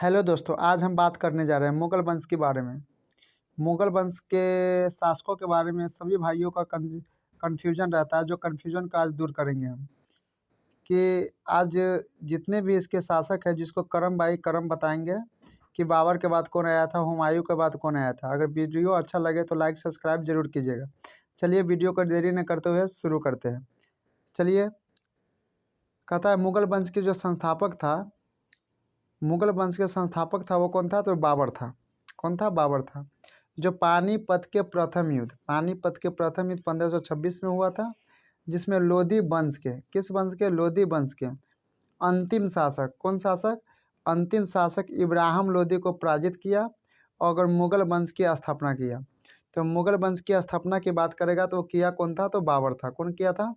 Hello दोस्तों, आज हम बात करने जा रहे हैं मुगल वंश के बारे में। मुगल वंश के शासकों के बारे में सभी भाइयों का कन्फ्यूजन रहता है, जो कन्फ्यूजन का आज दूर करेंगे हम। कि आज जितने भी इसके शासक हैं, जिसको करम बाई करम बताएंगे कि बाबर के बाद कौन आया था, हुमायूं के बाद कौन आया था। अगर वीडियो अच्छा लगे तो लाइक सब्सक्राइब जरूर कीजिएगा। चलिए वीडियो को देरी न करते हुए शुरू करते हैं। चलिए, कहता है मुगल वंश के जो संस्थापक था, मुगल वंश के संस्थापक था वो कौन था, तो बाबर था। कौन था? बाबर था। जो पानीपत के प्रथम युद्ध 1526 में हुआ था, जिसमें लोधी वंश के, किस वंश के? लोधी वंश के अंतिम शासक, कौन शासक? अंतिम शासक इब्राहिम लोधी को पराजित किया और मुगल वंश की स्थापना किया। तो मुगल वंश की स्थापना की बात करेगा तो किया कौन था? तो बाबर था। कौन किया था?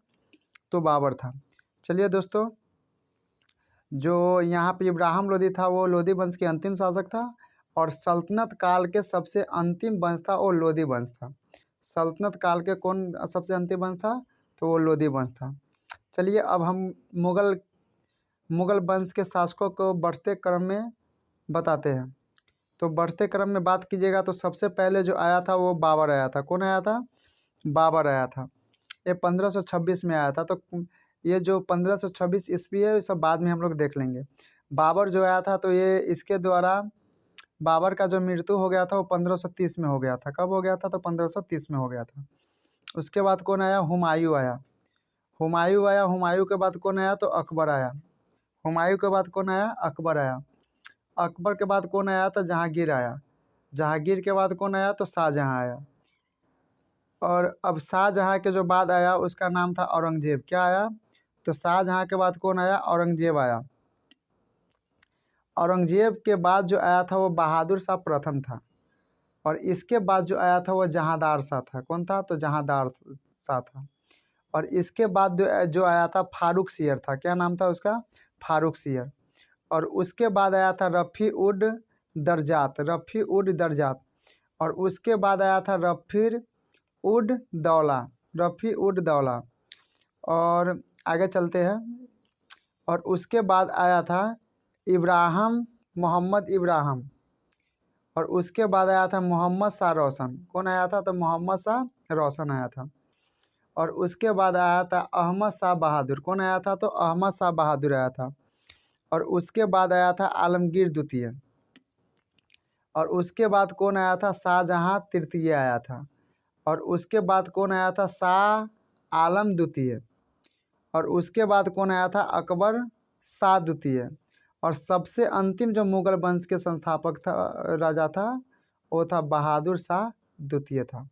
तो बाबर था। चलिए दोस्तों, जो यहाँ पे इब्राहिम लोधी था वो लोधी वंश के अंतिम शासक था, और सल्तनत काल के सबसे अंतिम वंश था वो लोधी वंश था। सल्तनत काल के कौन सबसे अंतिम वंश था? तो वो लोधी वंश था। चलिए, अब हम मुगल वंश के शासकों को बढ़ते क्रम में बताते हैं। तो बढ़ते क्रम में बात कीजिएगा तो सबसे पहले जो आया था वो बाबर आया था। कौन आया था? बाबर आया था। ये 1526 में आया था। तो ये जो 1526 ईस्वी है, ये सब बाद में हम लोग देख लेंगे। बाबर जो आया था तो ये इसके द्वारा बाबर का जो मृत्यु हो गया था वो 1530 में हो गया था। कब हो गया था? तो 1530 में हो गया था। उसके बाद कौन आया? हुमायूं आया। हुमायूं आया। हुमायूं के बाद कौन आया? तो अकबर आया। हुमायूं के बाद कौन आया? अकबर आया। अकबर के बाद कौन आया? तो जहांगीर आया। जहांगीर के बाद कौन आया? तो शाहजहां आया। और अब शाहजहां के जो बाद आया उसका नाम था औरंगजेब। क्या आया? तो शाहजहां के बाद कौन आया? औरंगजेब आया। औरंगजेब के बाद जो आया था वो बहादुर शाह प्रथम था। और इसके बाद जो आया था वो जहांदार शाह था। कौन था? तो जहांदार शाह था। और इसके बाद जो आया था फारूक सियर था। क्या नाम था उसका? फारूक सियर। और उसके बाद आया था रफ़ी उड दरजात। रफ़ी उड दरजात। और उसके बाद आया था रफ़ी उड दौला। रफ़ी उड दौला। और आगे चलते हैं। और उसके बाद आया था इब्राहिम, मोहम्मद इब्राहिम। और उसके बाद आया था मोहम्मद शाह रोशन। कौन आया था? तो मोहम्मद शाह रोशन आया था। और उसके बाद आया था अहमद शाह बहादुर। कौन आया था? तो अहमद शाह बहादुर आया था। और उसके बाद आया था आलमगीर द्वितीय। और उसके बाद कौन आया था? शाहजहां तृतीय आया था। और उसके बाद कौन आया था? शाह आलम द्वितीय। और उसके बाद कौन आया था? अकबर शाह द्वितीय। और सबसे अंतिम जो मुगल वंश के संस्थापक था, राजा था, वो था बहादुर शाह द्वितीय था।